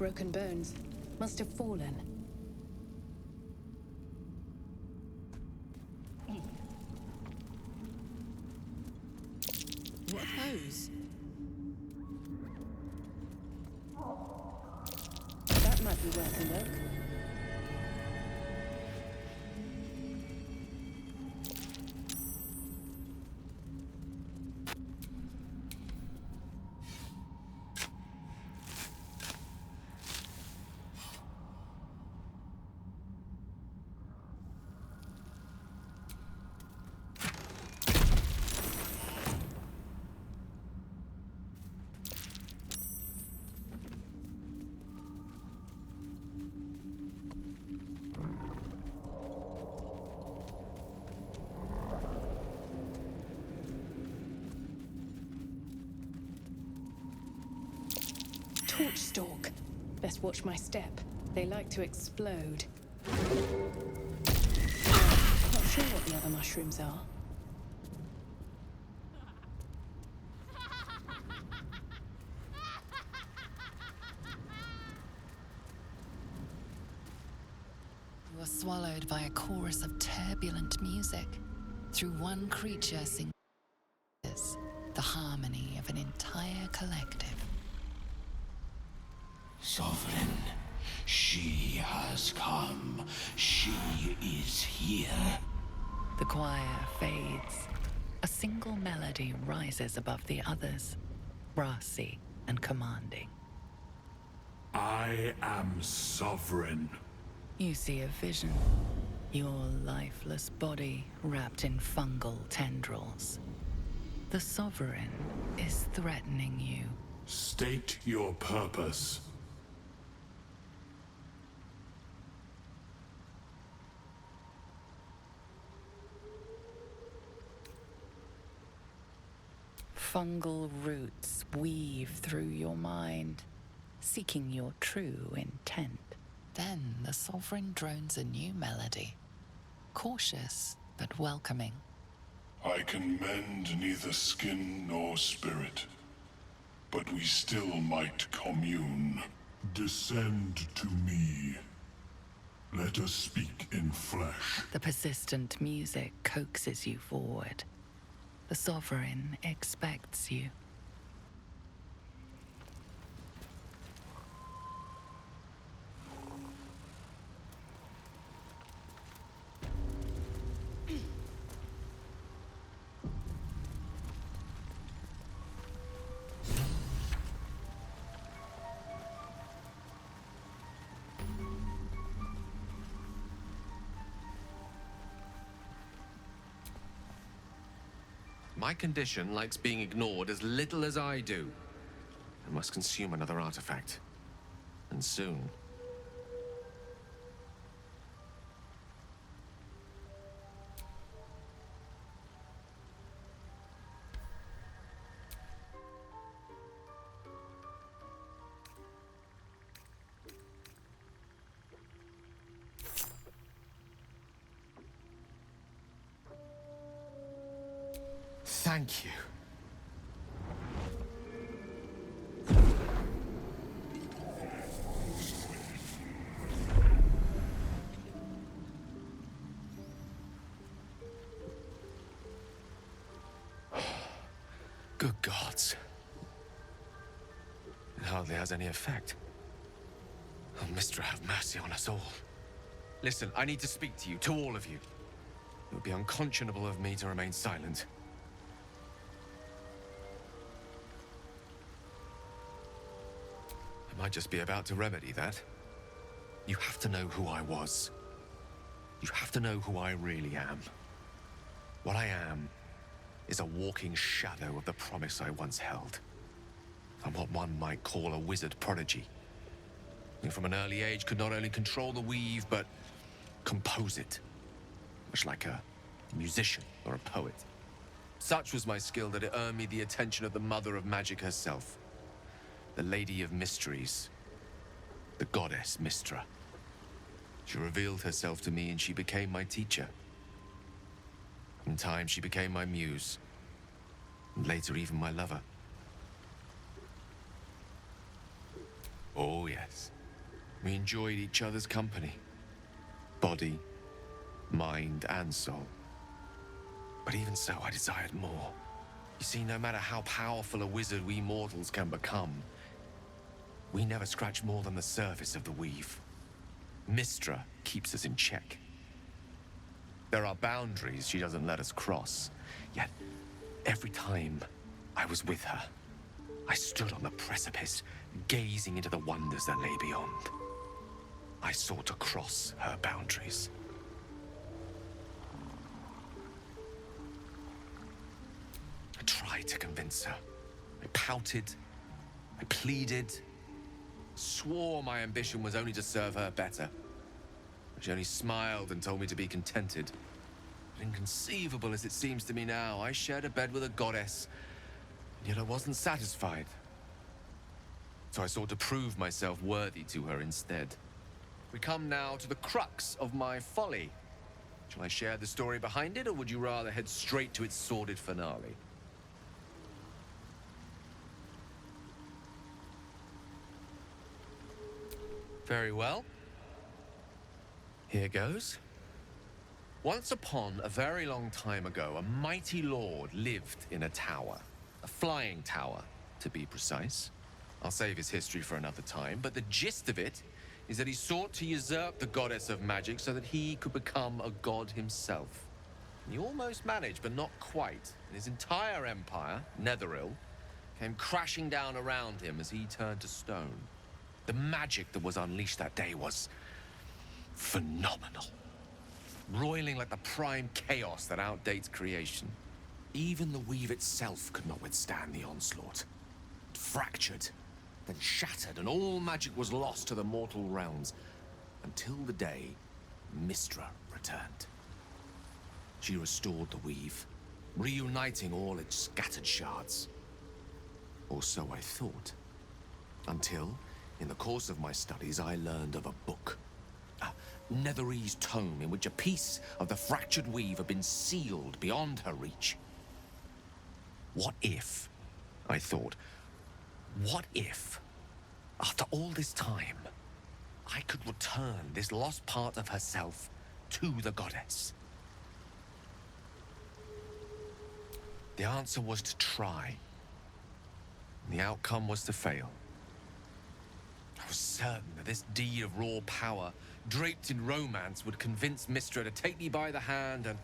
broken bones. Must have fallen. What are those? That might be worth a look. Torch stalk. Best watch my step. They like to explode. Not sure what the other mushrooms are. You are swallowed by a chorus of turbulent music. Through one creature sings the harmony of an entire collective. Sovereign, she has come. She is here. The choir fades. A single melody rises above the others, brassy and commanding. I am sovereign. You see a vision. Your lifeless body wrapped in fungal tendrils. The Sovereign is threatening you. State your purpose. Fungal roots weave through your mind, seeking your true intent. Then the Sovereign drones a new melody, cautious but welcoming. I can mend neither skin nor spirit, but we still might commune. Descend to me. Let us speak in flesh. The persistent music coaxes you forward. The Sovereign expects you. My condition likes being ignored as little as I do. I must consume another artifact. And soon. Thank you. Good gods. It hardly has any effect. Oh, Mystra, have mercy on us all. Listen, I need to speak to you, to all of you. It would be unconscionable of me to remain silent. I might just be about to remedy that. You have to know who I was. You have to know who I really am. What I am is a walking shadow of the promise I once held. I'm what one might call a wizard prodigy, who from an early age could not only control the weave, but compose it, much like a musician or a poet. Such was my skill that it earned me the attention of the mother of magic herself, the Lady of Mysteries, the goddess Mystra. She revealed herself to me and she became my teacher. In time, she became my muse, and later even my lover. Oh, yes. We enjoyed each other's company. Body, mind, and soul. But even so, I desired more. You see, no matter how powerful a wizard we mortals can become, we never scratch more than the surface of the weave. Mystra keeps us in check. There are boundaries she doesn't let us cross. Yet, every time I was with her, I stood on the precipice, gazing into the wonders that lay beyond. I sought to cross her boundaries. I tried to convince her. I pouted. I pleaded. Swore my ambition was only to serve her better. She only smiled and told me to be contented. But inconceivable as it seems to me now, I shared a bed with a goddess, and yet I wasn't satisfied. So I sought to prove myself worthy to her instead. We come now to the crux of my folly. Shall I share the story behind it, or would you rather head straight to its sordid finale? Very well. Here goes. Once upon a very long time ago, a mighty lord lived in a tower. A flying tower, to be precise. I'll save his history for another time, but the gist of it is that he sought to usurp the goddess of magic so that he could become a god himself. And he almost managed, but not quite. And his entire empire, Netheril, came crashing down around him as he turned to stone. The magic that was unleashed that day was phenomenal. Roiling like the prime chaos that outdates creation. Even the weave itself could not withstand the onslaught. It fractured, then shattered, and all magic was lost to the mortal realms. Until the day Mystra returned. She restored the weave, reuniting all its scattered shards. Or so I thought. Until, in the course of my studies, I learned of a book. A Netherese tome in which a piece of the fractured weave had been sealed beyond her reach. What if, I thought, what if, after all this time, I could return this lost part of herself to the goddess? The answer was to try. The outcome was to fail. I was certain that this deed of raw power, draped in romance, would convince Mystra to take me by the hand and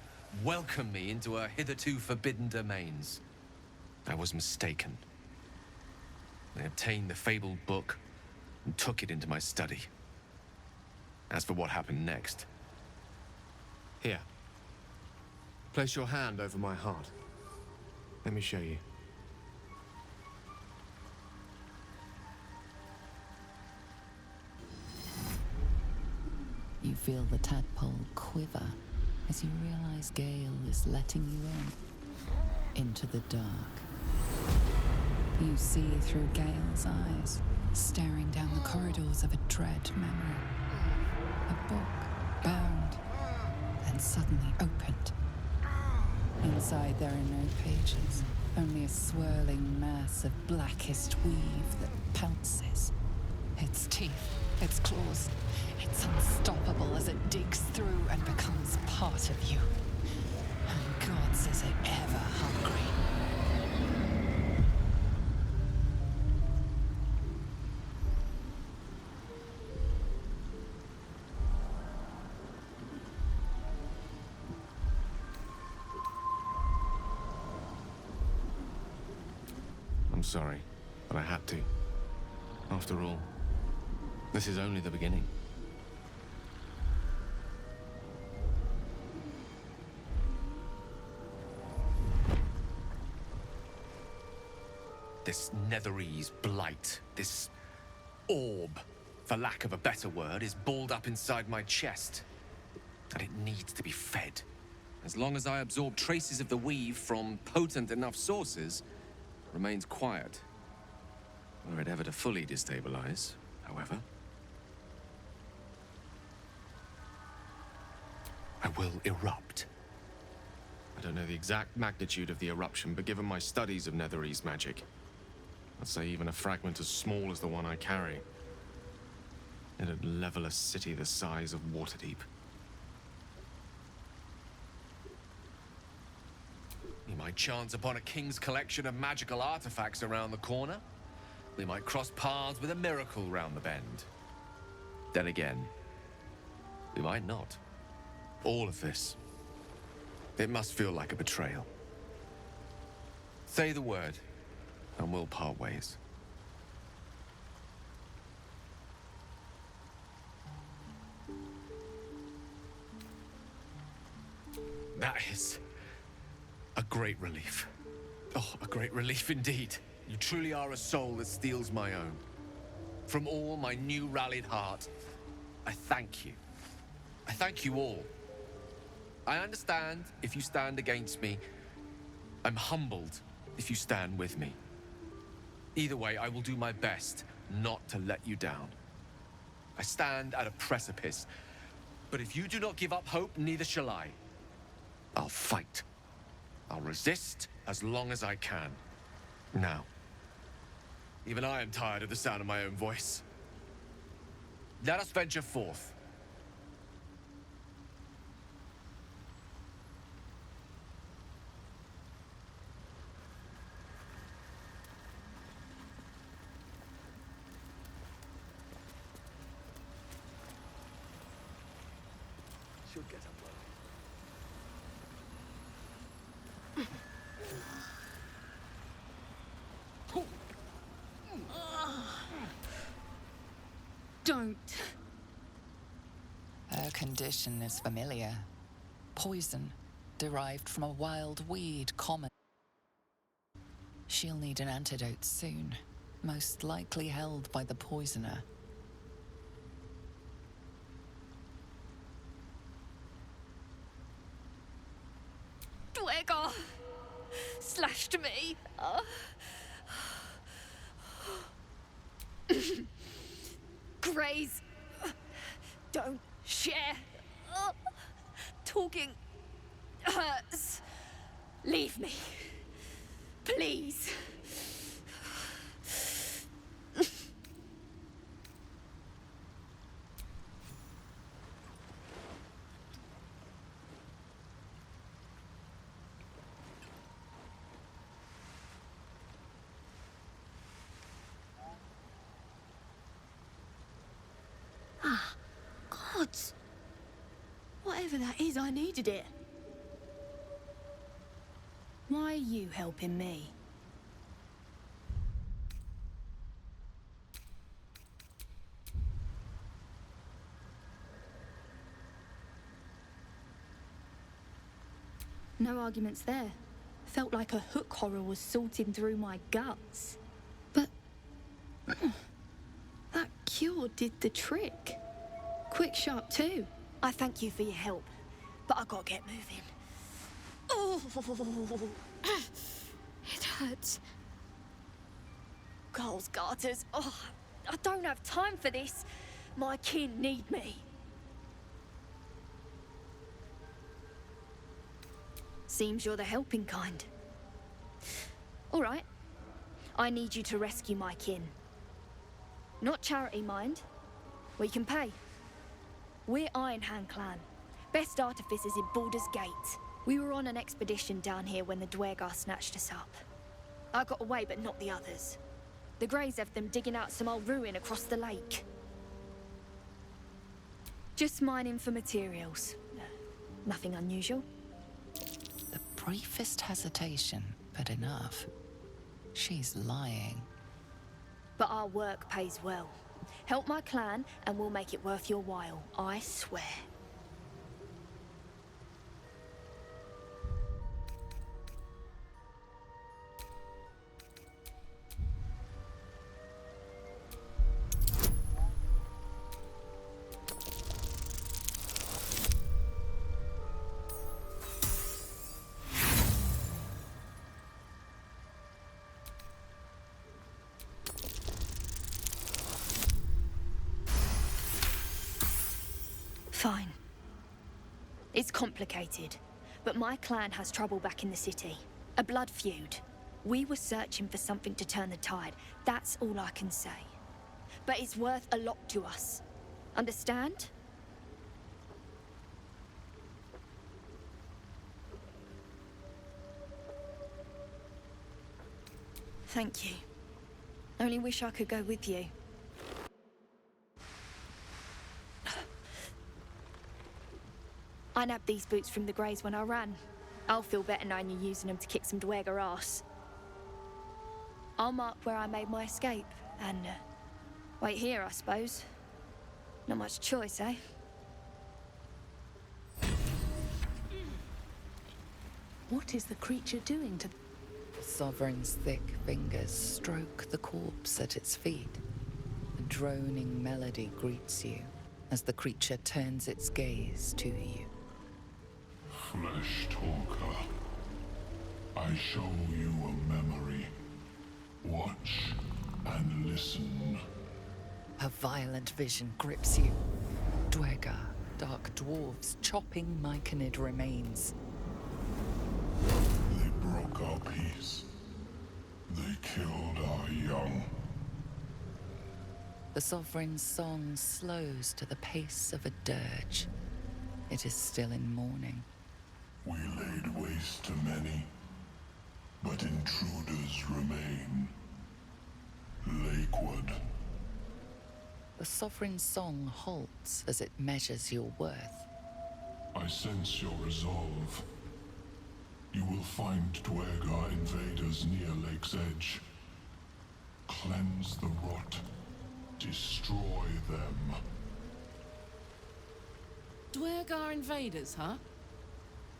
welcome me into her hitherto forbidden domains. I was mistaken. I obtained the fabled book and took it into my study. As for what happened next... Here. Place your hand over my heart. Let me show you. You feel the tadpole quiver as you realize Gale is letting you into the dark. You see through Gale's eyes, staring down the corridors of a dread memory. A book, bound, and suddenly opened. Inside there are no pages, only a swirling mass of blackest weave that pounces. Its teeth, its claws, it's unstoppable as it digs through and becomes part of you. And God says it ever hungry. I'm sorry, but I had to. After all, this is only the beginning. This Netherese blight, this orb, for lack of a better word, is balled up inside my chest. And it needs to be fed. As long as I absorb traces of the weave from potent enough sources, it remains quiet. Were it ever to fully destabilize, however, I will erupt. I don't know the exact magnitude of the eruption, but given my studies of Netherese magic, I'd say even a fragment as small as the one I carry It'd level a city the size of Waterdeep. We might chance upon a king's collection of magical artifacts around the corner. We might cross paths with a miracle round the bend. Then again, we might not. All of this, it must feel like a betrayal. Say the word, and we'll part ways. That is a great relief. Oh, a great relief indeed. You truly are a soul that steals my own. From all my new rallied heart, I thank you. I thank you all. I understand if you stand against me. I'm humbled if you stand with me. Either way, I will do my best not to let you down. I stand at a precipice, but if you do not give up hope, neither shall I. I'll fight. I'll resist as long as I can. Now, even I am tired of the sound of my own voice. Let us venture forth. She'll get up well. Don't. Her condition is familiar. Poison, derived from a wild weed common. She'll need an antidote soon, most likely held by the poisoner. Dwegar slashed me. Greys don't share. Talking hurts. Leave me, please. Gods. Whatever that is, I needed it. Why are you helping me? No arguments there. Felt like a hook horror was sorting through my guts. But that cure did the trick. Quick, sharp too. I thank you for your help, but I gotta get moving. Oh, it hurts. Girls' garters. Oh, I don't have time for this. My kin need me. Seems you're the helping kind. All right. I need you to rescue my kin. Not charity, mind. We can pay. We're Iron Hand Clan. Best artificers in Baldur's Gate. We were on an expedition down here when the Dwegar snatched us up. I got away, but not the others. The Greys have them digging out some old ruin across the lake. Just mining for materials. Nothing unusual. The briefest hesitation, but enough. She's lying. But our work pays well. Help my clan, and we'll make it worth your while, I swear. Fine. It's complicated, but my clan has trouble back in the city. A blood feud. We were searching for something to turn the tide. That's all I can say. But it's worth a lot to us. Understand? Thank you. Only wish I could go with you. I nabbed these boots from the Greys when I ran. I'll feel better knowing you're using them to kick some Dwerger ass. I'll mark where I made my escape, and wait here, I suppose. Not much choice, eh? What is the creature doing to... The Sovereign's thick fingers stroke the corpse at its feet. A droning melody greets you as the creature turns its gaze to you. Flesh talker, I show you a memory. Watch and listen. A violent vision grips you. Dwerger, dark dwarves chopping Myconid remains. They broke our peace. They killed our young. The Sovereign's song slows to the pace of a dirge. It is still in mourning. We laid waste to many, but intruders remain. Lakewood. The Sovereign's song halts as it measures your worth. I sense your resolve. You will find Dwergar invaders near Lake's Edge. Cleanse the rot. Destroy them. Dwergar invaders, huh?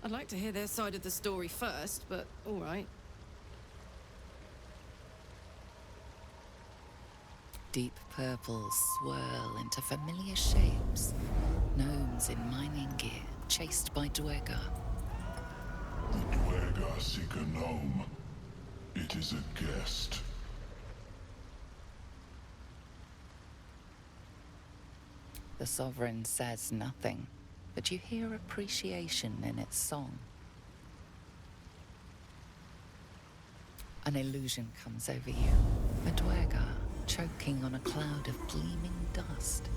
I'd like to hear their side of the story first, but all right. Deep purples swirl into familiar shapes. Gnomes in mining gear, chased by Dwergar. The Dwergar seek a gnome. It is a guest. The Sovereign says nothing, but you hear appreciation in its song. An illusion comes over you, a Dwergar choking on a cloud of gleaming dust.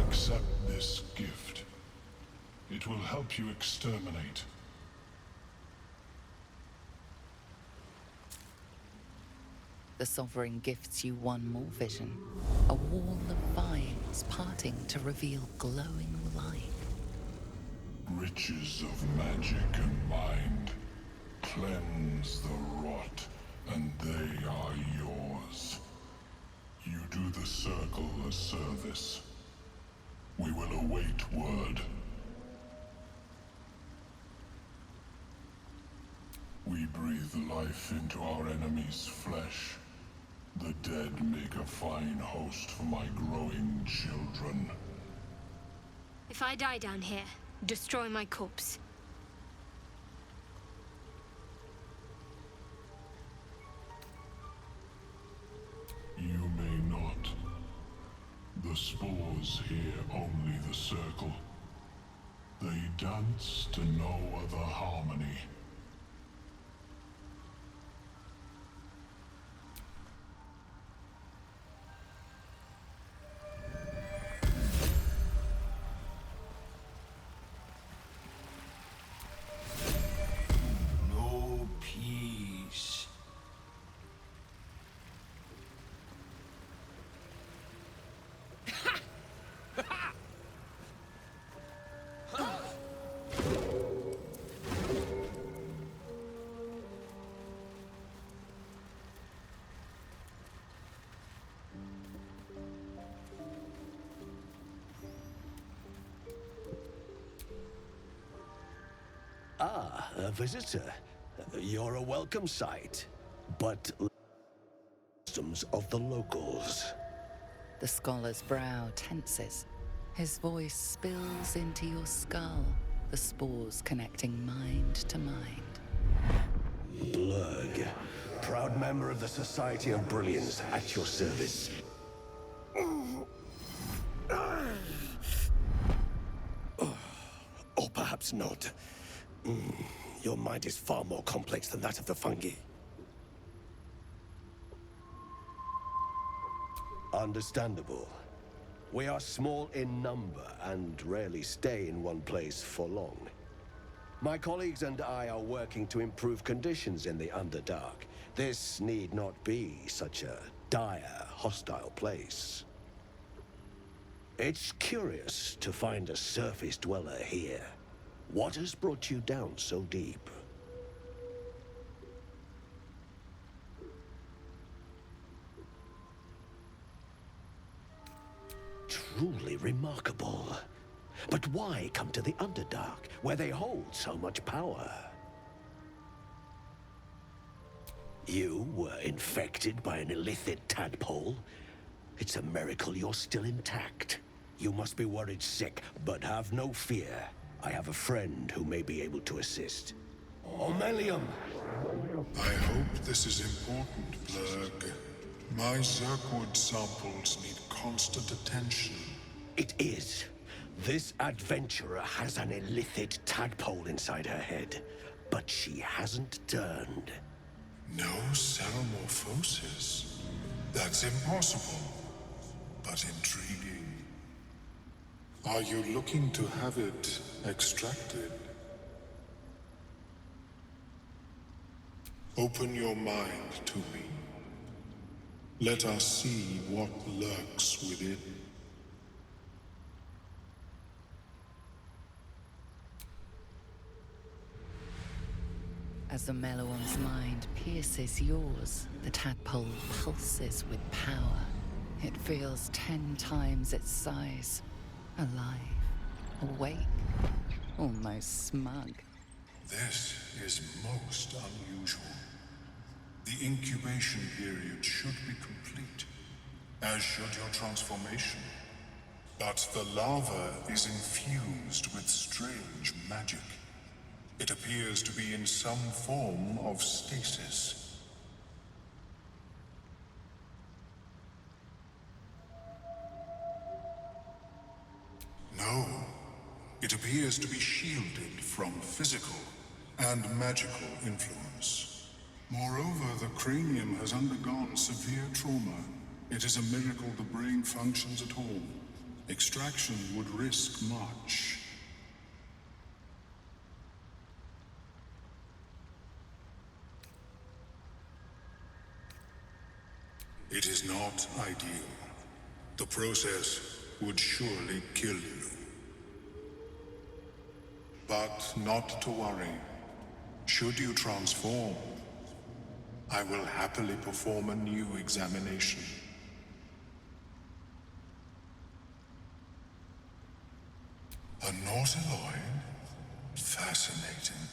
Accept this gift. It will help you exterminate. The Sovereign gifts you one more vision, a wall of vines parting to reveal glowing light. Riches of magic and mind. Cleanse the rot, and they are yours. You do the Circle a service. We will await word. We breathe life into our enemy's flesh. The dead make a fine host for my growing children. If I die down here, destroy my corpse. You may not. The spores hear only the Circle. They dance to no other harmony. No peace. Ah, a visitor. You're a welcome sight. But customs of the locals. The scholar's brow tenses. His voice spills into your skull, the spores connecting mind to mind. Blurg, proud member of the Society of Brilliance, at your service. Or perhaps not. Your mind is far more complex than that of the fungi. Understandable. We are small in number and rarely stay in one place for long. My colleagues and I are working to improve conditions in the Underdark. This need not be such a dire, hostile place. It's curious to find a surface dweller here. What has brought you down so deep? Truly remarkable. But why come to the Underdark, where they hold so much power? You were infected by an illithid tadpole? It's a miracle you're still intact. You must be worried sick, but have no fear. I have a friend who may be able to assist. Omelium! I hope this is important, Blurg. My Zerkwood samples need constant attention. It is. This adventurer has an illithid tadpole inside her head, but she hasn't turned. No cell morphosis? That's impossible, but intriguing. Are you looking to have it extracted? Open your mind to me. Let us see what lurks within. As the Meloam's mind pierces yours, the tadpole pulses with power. It feels 10 times its size. Alive, awake, almost smug. This is most unusual. The incubation period should be complete, as should your transformation. But the larva is infused with strange magic. It appears to be in some form of stasis. No, it appears to be shielded from physical and magical influence. Moreover, the cranium has undergone severe trauma. It is a miracle the brain functions at all. Extraction would risk much. It is not ideal. The process would surely kill you. But not to worry. Should you transform, I will happily perform a new examination. A Nautiloid? Fascinating.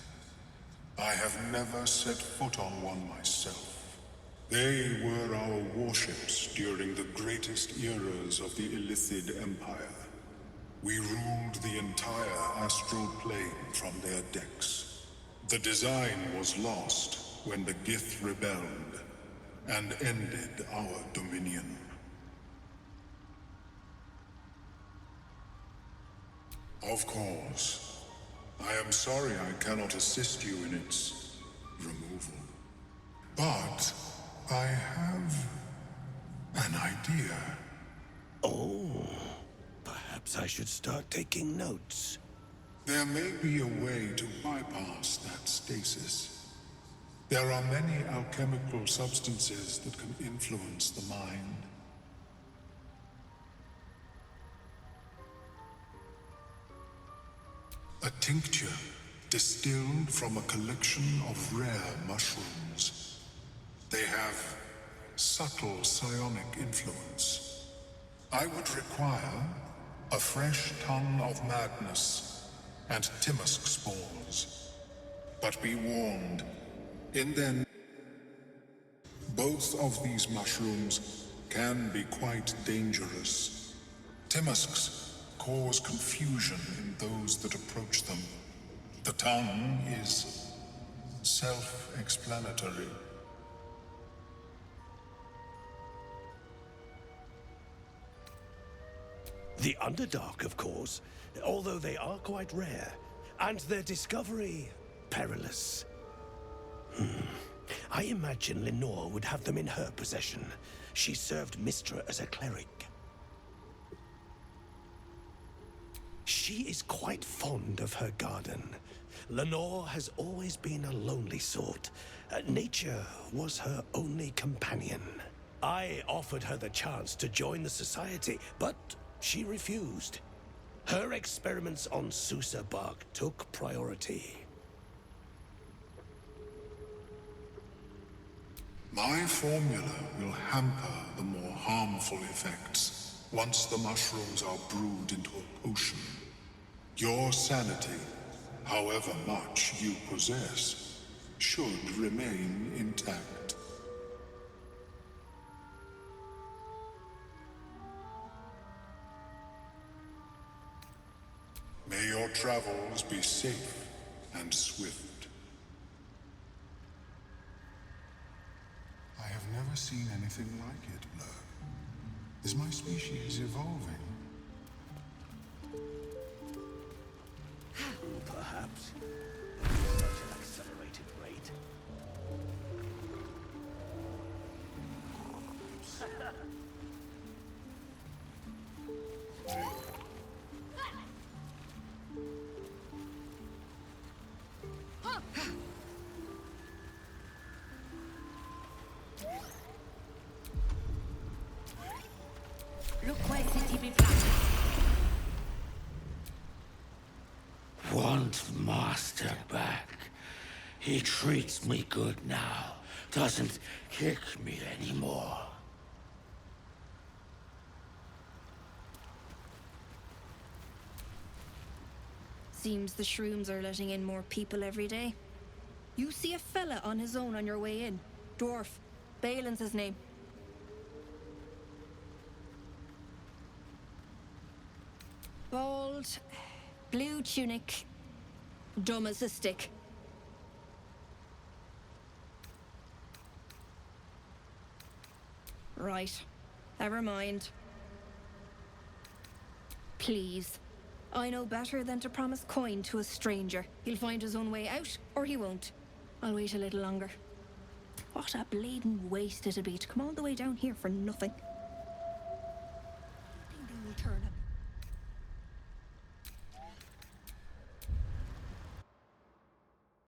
I have never set foot on one myself. They were our warships during the greatest eras of the Illithid Empire. We ruled the entire astral plane from their decks. The design was lost when the Gith rebelled and ended our dominion. Of course, I am sorry I cannot assist you in its removal. But I have an idea. Oh, perhaps I should start taking notes. There may be a way to bypass that stasis. There are many alchemical substances that can influence the mind. A tincture distilled from a collection of rare mushrooms. They have subtle psionic influence. I would require a fresh ton of madness and Timosk spores. But be warned, in them, both of these mushrooms can be quite dangerous. Timusks cause confusion in those that approach them. The tongue is self-explanatory. The Underdark, of course, although they are quite rare, and their discovery perilous. I imagine Lenore would have them in her possession. She served Mistra as a cleric. She is quite fond of her garden. Lenore has always been a lonely sort. Nature was her only companion. I offered her the chance to join the society, but she refused. Her experiments on Susa bark took priority. My formula will hamper the more harmful effects once the mushrooms are brewed into a potion. Your sanity, however much you possess, should remain intact. May your travels be safe and swift. I have never seen anything like it, Blur. Is my species evolving? Perhaps. At such an accelerated rate. Want Master back. He treats me good now. Doesn't kick me anymore. Seems the shrooms are letting in more people every day. You see a fella on his own on your way in. Dwarf. Balin's his name. Bald, blue tunic, dumb as a stick. Right. Never mind. Please. I know better than to promise coin to a stranger. He'll find his own way out, or he won't. I'll wait a little longer. What a bleeding waste it'd be to come all the way down here for nothing.